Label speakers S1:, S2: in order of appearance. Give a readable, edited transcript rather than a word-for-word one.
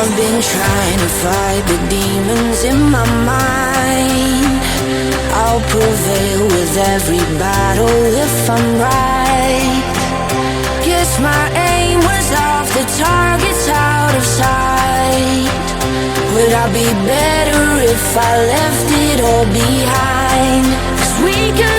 S1: I've been trying to fight the demons in my mind. I'll prevail with every battle if I'm right. Guess my aim was off, the target's out of sight. Would I be better if I left it all behind? 'Cause we can